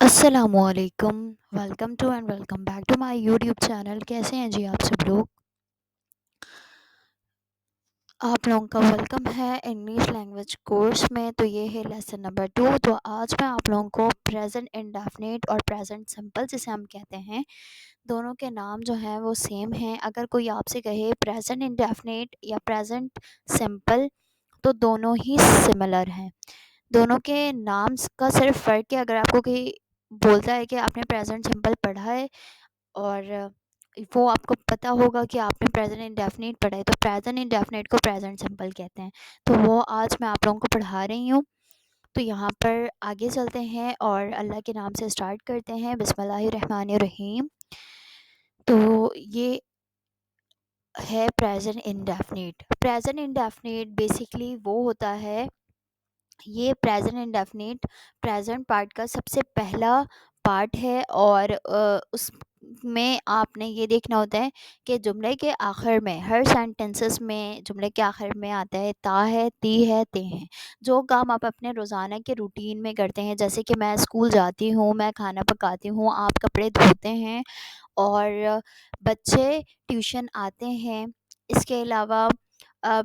अस्सलामुअलैकुम। Welcome to and welcome back to my YouTube channel. कैसे हैं जी आप सब लोग? आप लोगों का वेलकम है इंग्लिश लैंग्वेज कोर्स में। तो ये है लेसन नंबर 2। तो आज मैं आप लोगों को प्रेजेंट इंडेफिनिट और प्रेजेंट सिंपल जिसे हम कहते हैं, दोनों के नाम जो हैं वो सेम हैं। अगर कोई आपसे कहे प्रेजेंट इंडेफिनिट या प्रेजेंट सिंपल, तो दोनों ही सिमिलर हैं। दोनों के नाम का सिर्फ फ़र्क है। अगर आपको कोई बोलता है कि आपने प्रेजेंट सिंपल पढ़ा है और वो आपको पता होगा कि आपने प्रेजेंट इंडेफिनिट पढ़ा है, तो प्रेजेंट इंडेफिनिट को प्रेजेंट सिंपल कहते हैं। तो वो आज मैं आप लोगों को पढ़ा रही हूँ। तो यहाँ पर आगे चलते हैं और अल्लाह के नाम से स्टार्ट करते हैं। बिस्मिल्लाहिर्रहमानिर्रहीम। तो ये है present indefinite. Present indefinite basically वो होता है, ये प्रेजेंट इंडेफिनिट प्रेजेंट पार्ट का सबसे पहला पार्ट है। और उसमें आपने ये देखना होता है कि जुमले के आखिर में, हर सेंटेंसेस में जुमले के आखिर में आता है ता है, ती है, ते हैं। जो काम आप अपने रोज़ाना के रूटीन में करते हैं, जैसे कि मैं स्कूल जाती हूँ, मैं खाना पकाती हूँ, आप कपड़े धोते हैं और बच्चे ट्यूशन आते हैं। इसके अलावा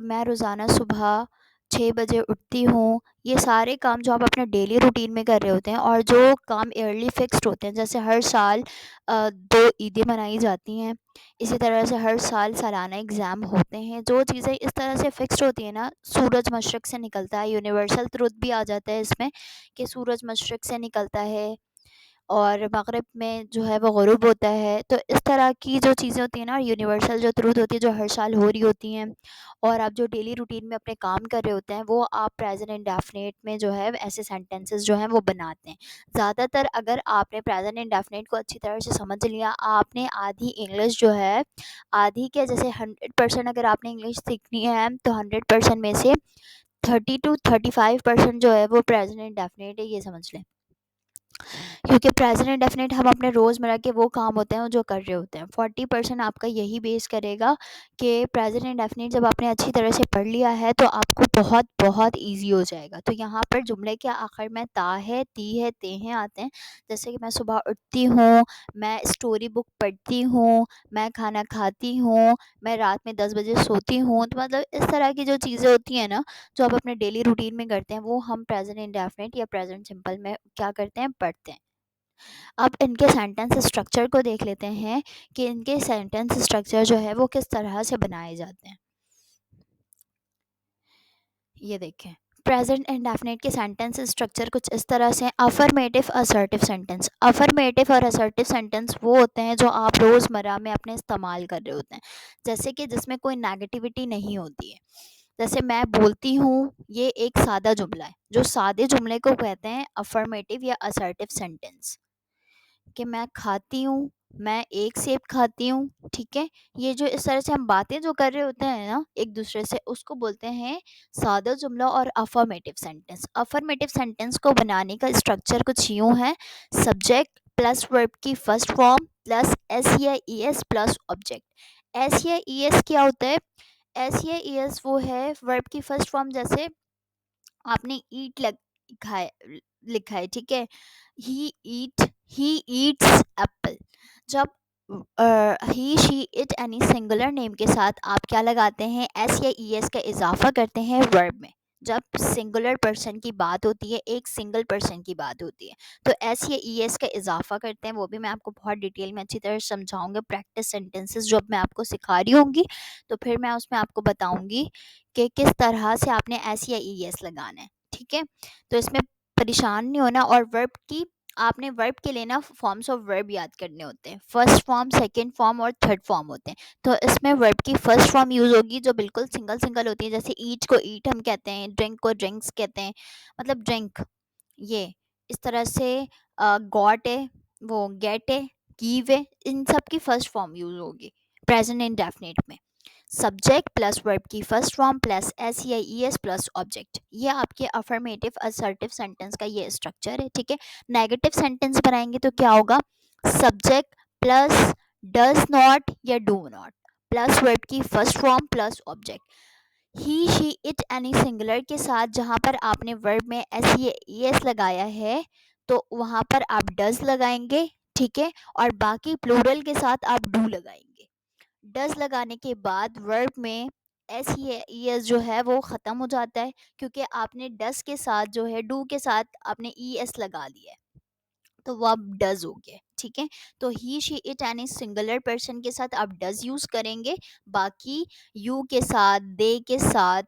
मैं रोज़ाना सुबह 6 बजे उठती हूँ। ये सारे काम जो आप अपने डेली रूटीन में कर रहे होते हैं और जो काम ईयरली फिक्स्ड होते हैं, जैसे हर साल 2 ईदें मनाई जाती हैं। इसी तरह से हर साल सालाना एग्ज़ाम होते हैं। जो चीज़ें इस तरह से फिक्स्ड होती हैं ना, सूरज मशरिक़ से निकलता है, यूनिवर्सल ट्रुथ भी आ जाता है इसमें कि सूरज मशरिक़ से निकलता है और मग़रिब में जो है वो ग़ुरूब होता है। तो इस तरह की जो चीज़ें होती हैं ना, यूनिवर्सल जो ट्रुथ होती है, जो हर साल हो रही होती हैं, और आप जो डेली रूटीन में अपने काम कर रहे होते हैं, वो आप प्रेजेंट इंडेफिनिट में जो है ऐसे सेंटेंसेस जो हैं वो बनाते हैं। ज़्यादातर अगर आपने प्रेजेंट इंडेफिनिट को अच्छी तरह से समझ लिया, आपने आधी इंग्लिश जो है, आधी क्या, जैसे 100% अगर आपने इंग्लिश सीखनी है, तो 100% में से 30 टू 35% जो है वो प्रेजेंट इंडेफिनिट है, ये समझ लें। क्योंकि प्रेजेंट इंडेफिनिट हम अपने रोज़मर्रा के वो काम होते हैं जो कर रहे होते हैं। 40% आपका यही बेस करेगा कि प्रेजेंट इंडेफिनिट जब आपने अच्छी तरह से पढ़ लिया है, तो आपको बहुत बहुत ईजी हो जाएगा। तो यहाँ पर जुमले के आखिर में ता है, ती है, ते हैं आते हैं। जैसे कि मैं सुबह उठती हूँ, मैं स्टोरी बुक पढ़ती हूँ, मैं खाना खाती हूँ, मैं रात में 10 बजे सोती हूँ। तो मतलब इस तरह की जो चीज़ें होती हैं ना, जो आप अपने डेली रूटीन में करते हैं, वो हम प्रेजेंट इंडेफिनिट या प्रेजेंट सिंपल में क्या करते हैं, पढ़ते हैं। अब इनके सेंटेंस स्ट्रक्चर को देख लेते हैं कि इनके सेंटेंस स्ट्रक्चर जो है वो किस तरह से बनाए जाते हैं। ये देखें, प्रेजेंट इंडेफिनिट के सेंटेंस स्ट्रक्चर कुछ इस तरह से हैं। Affirmative, assertive sentence. अफर्मेटिव और असर्टिव सेंटेंस वो होते हैं जो आप रोज़मर्रा में अपने इस्तेमाल कर रहे होते हैं, जैसे कि जिसमें कोई नेगेटिविटी नहीं होती है। जैसे मैं बोलती हूँ, ये एक सादा जुमला है। जो सादे जुमले को कहते हैं अफर्मेटिव या असर्टिव सेंटेंस। कि मैं खाती हूँ, मैं एक सेब खाती हूँ, ठीक है? ये जो इस तरह से हम बातें जो कर रहे होते हैं ना एक-दूसरे से, उसको बोलते हैं सादा जुमला और अफ़र्मेटिव सेंटेंस। अफ़र्मेटिव सेंटेंस को बनाने का स्ट्रक्चर कुछ यूँ है: सब्जेक्ट प्लस वर्ब की फर्स्ट फॉर्म प्लस एस या ईएस प्लस ऑब्जेक्ट। एस या ईएस क्या होता है? एस या ईएस वो है वर्ब की फर्स्ट फॉर्म। जैसे आपने ईट लिखा है, ठीक है? He eat, he eats apple. जब he she it any singular name के साथ आप क्या लगाते हैं, एस या ईएस का इजाफा करते हैं वर्ब में। जब सिंगुलर पर्सन की बात होती है, एक सिंगल पर्सन की बात होती है, तो एस या ईएस का इजाफा करते हैं। वो भी मैं आपको बहुत डिटेल में अच्छी तरह समझाऊंगी। प्रैक्टिस सेंटेंसेस जो अब मैं आपको सिखा रही होंगी, तो फिर मैं उसमें आपको बताऊंगी कि किस तरह से आपने एस या ईएस लगाना है, ठीक है? तो इसमें परेशान नहीं होना। और वर्ब की, आपने वर्ब के लिए ना फॉर्म्स ऑफ वर्ब याद करने होते हैं। फर्स्ट फॉर्म, सेकंड फॉर्म और थर्ड फॉर्म होते हैं। तो इसमें वर्ब की फर्स्ट फॉर्म यूज़ होगी जो बिल्कुल सिंगल सिंगल होती है। जैसे ईट को ईट हम कहते हैं, ड्रिंक को ड्रिंक्स कहते हैं, मतलब ड्रिंक। ये इस तरह से गॉट है, वो गेट है, गिव है, इन सब की फर्स्ट फॉर्म यूज़ होगी प्रेजेंट इंडेफिनिट में। सब्जेक्ट प्लस वर्ब की फर्स्ट फॉर्म प्लस एस या ई एस प्लस ऑब्जेक्ट। ये आपके अफर्मेटिव असर्टिव सेंटेंस का ये स्ट्रक्चर है, ठीक है? नेगेटिव सेंटेंस बनाएंगे तो क्या होगा? सब्जेक्ट प्लस डज नॉट या डू नॉट प्लस वर्ब की first form plus object. He she it any singular के साथ जहाँ पर आपने वर्ब में एस या ई एस लगाया है, तो वहाँ पर आप डज़ लगाएंगे, ठीक है, और बाकी प्लूरल के साथ आप डू लगाएंगे। डज़ लगाने के बाद वर्ब में एस ई एस जो है वो ख़त्म हो जाता है, क्योंकि आपने डज़ के साथ जो है डू के साथ आपने ई एस लगा लिया है, तो वो अब डज़ हो गया, ठीक है। तो he she it any singular person के साथ आप डज़ यूज़ करेंगे, बाकी यू के साथ, दे के साथ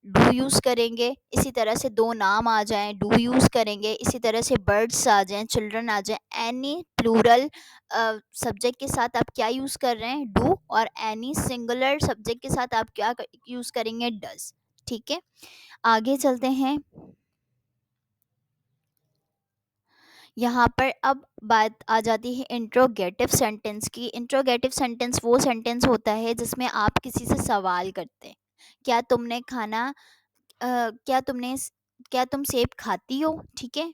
डू यूज़ करेंगे। इसी तरह से दो नाम आ जाएं, डू यूज़ करेंगे। इसी तरह से बर्ड्स आ जाएं, चिल्ड्रन आ जाएं, एनी प्लूरल सब्जेक्ट के साथ आप क्या यूज़ कर रहे हैं, डू, और एनी सिंगुलर सब्जेक्ट के साथ आप क्या यूज़ करेंगे, डज, ठीक है। आगे चलते हैं। यहाँ पर अब बात आ जाती है इंट्रोगेटिव सेंटेंस की। इंट्रोगेटिव सेंटेंस वो सेंटेंस होता है जिसमें आप किसी से सवाल करते हैं। क्या तुमने खाना क्या तुमने क्या तुम सेब खाती हो, ठीक है।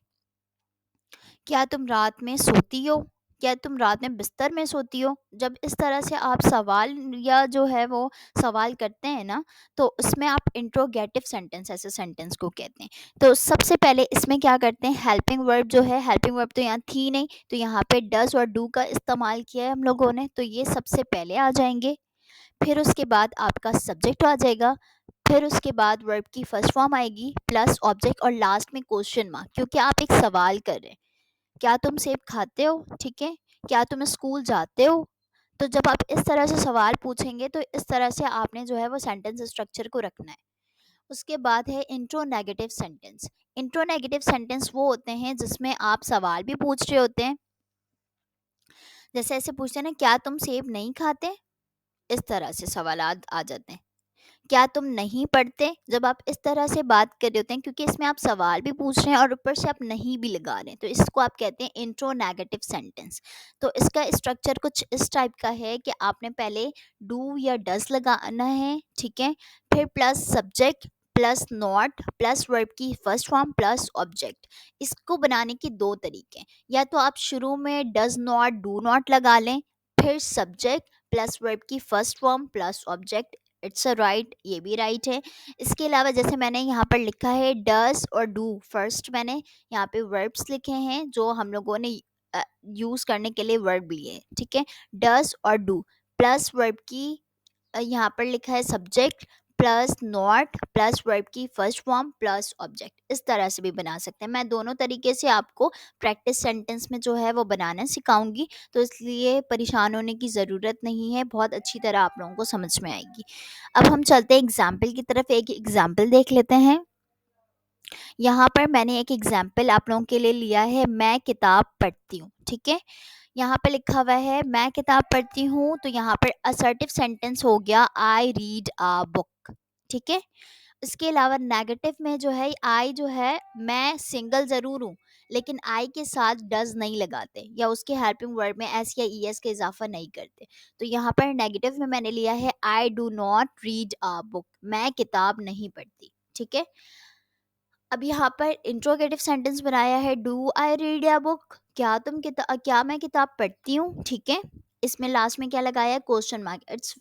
क्या तुम रात में सोती हो, क्या तुम रात में बिस्तर में सोती हो। जब इस तरह से आप सवाल या जो है वो सवाल करते हैं ना, तो उसमें आप इंट्रोगेटिव सेंटेंस ऐसे सेंटेंस को कहते हैं। तो सबसे पहले इसमें क्या करते हैं, हेल्पिंग वर्ब जो है, हेल्पिंग वर्ब तो यहाँ थी नहीं, तो यहाँ पे डज और डू का इस्तेमाल किया है हम लोगों ने, तो ये सबसे पहले आ जाएंगे। फिर उसके बाद आपका सब्जेक्ट आ जाएगा, फिर उसके बाद वर्ब की फर्स्ट फॉर्म आएगी प्लस ऑब्जेक्ट, और लास्ट में क्वेश्चन मार्क, क्योंकि आप एक सवाल कर रहे हैं। क्या तुम सेब खाते हो, ठीक है। क्या तुम स्कूल जाते हो। तो जब आप इस तरह से सवाल पूछेंगे तो इस तरह से आपने जो है वो सेंटेंस स्ट्रक्चर को रखना है। उसके बाद है intro negative sentence. Intro negative sentence वो होते हैं जिसमें आप सवाल भी पूछ रहे होते हैं, जैसे ऐसे पूछते हैं ना, क्या तुम सेब नहीं खाते। इस तरह से सवाल आ जाते हैं। क्या तुम नहीं पढ़ते, जब आप इस तरह से बात कर रहे होते हैं, क्योंकि इसमें आप सवाल भी पूछ रहे हैं और ऊपर से आप नहीं भी लगा रहे हैं, तो इसको आप कहते हैं इंट्रो नेगेटिव सेंटेंस। तो इसका स्ट्रक्चर कुछ इस टाइप का है कि आपने पहले डू या डज लगाना है, ठीक है, फिर plus subject plus not plus verb की फर्स्ट फॉर्म प्लस ऑब्जेक्ट। इसको बनाने के दो तरीके हैं, या तो आप शुरू में डज नॉट डू नॉट लगा लें, फिर सब्जेक्ट प्लस वर्ब की first form plus object. It's a right, ये भी राइट है। इसके अलावा जैसे मैंने यहाँ पर लिखा है डज और डू, फर्स्ट मैंने यहाँ पे वर्ब्स लिखे हैं जो हम लोगों ने यूज़ करने के लिए वर्ब लिए हैं, ठीक है। डज और डू प्लस वर्ब की यहाँ पर लिखा है subject plus not plus verb की फर्स्ट फॉर्म प्लस ऑब्जेक्ट। इस तरह से भी बना सकते हैं। मैं दोनों तरीके से आपको प्रैक्टिस सेंटेंस में जो है वो बनाना सिखाऊंगी, तो इसलिए परेशान होने की ज़रूरत नहीं है, बहुत अच्छी तरह आप लोगों को समझ में आएगी। अब हम चलते हैं एग्जाम्पल की तरफ, एक एग्जाम्पल देख लेते हैं। यहाँ पर मैंने एक एग्जाम्पल आप लोगों के लिए लिया है, मैं किताब पढ़ती हूँ, ठीक है। यहाँ पे लिखा हुआ है मैं किताब पढ़ती हूँ, तो यहाँ पर असर्टिव सेंटेंस हो गया आई रीड अ बुक, ठीक है। इसके अलावा नेगेटिव में जो है आई जो है, मैं सिंगल ज़रूर हूँ, लेकिन आई के साथ डज नहीं लगाते या उसके हेल्पिंग वर्ड में एस या ई एस का इजाफा नहीं करते। तो यहाँ पर नेगेटिव में मैंने लिया है I do not read a book, मैं किताब नहीं पढ़ती, ठीक है। अब यहाँ पर इंट्रोगेटिव सेंटेंस बनाया है do I read a book, क्या मैं किताब पढ़ती हूँ, ठीक है। इसमें लास्ट में क्या लगाया, क्वेश्चन मार्क।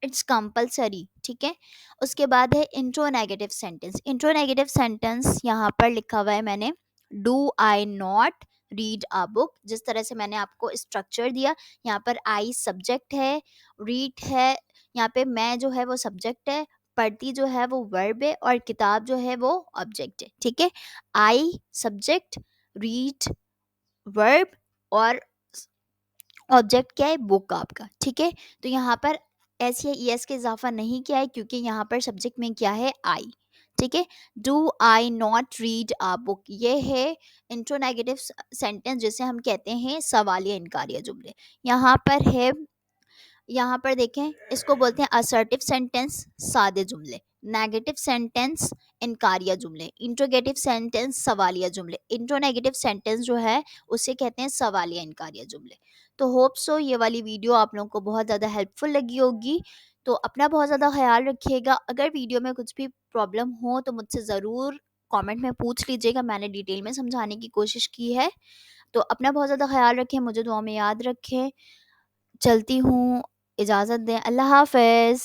इट्स कंपलसरी, ठीक है। उसके बाद है intro negative sentence. Intro negative sentence यहाँ पर लिखा हुआ है मैंने do I not read a book. जिस तरह से मैंने आपको स्ट्रक्चर दिया, यहाँ पर आई सब्जेक्ट है, रीड है, यहाँ पे मैं जो है वो सब्जेक्ट है, पढ़ती जो है वो वर्ब है, और किताब जो है वो ऑब्जेक्ट है, ठीक है। आई सब्जेक्ट, रीड वर्ब, और ऑब्जेक्ट क्या है, बुक आपका, ठीक है। तो यहाँ पर एस या ई एस के इजाफा नहीं किया है, क्योंकि यहाँ पर सब्जेक्ट में क्या है, आई, ठीक है। Do I not read a book, ये है इंट्रोनेगेटिव सेंटेंस जिसे हम कहते हैं सवालिया इनकारिया जुमले। यहाँ पर है, यहाँ पर देखें, इसको बोलते हैं असर्टिव सेंटेंस सादे जुमले, नेगेटिव सेंटेंस इनकारिया जुमले, इंट्रोगेटिव सेंटेंस सवालिया जुमले, इंट्रोनेगेटिव सेंटेंस जो है उसे कहते हैं सवालिया इनकारिया जुमले। तो होप सो ये वाली वीडियो आप लोगों को बहुत ज़्यादा हेल्पफुल लगी होगी। तो अपना बहुत ज़्यादा ख्याल रखिएगा। अगर वीडियो में कुछ भी प्रॉब्लम हो तो मुझसे ज़रूर कमेंट में पूछ लीजिएगा, मैंने डिटेल में समझाने की कोशिश की है। तो अपना बहुत ज़्यादा ख्याल रखें, मुझे दुआ में याद रखें। चलती हूँ, इजाज़त दें, अल्लाह हाफ़िज़।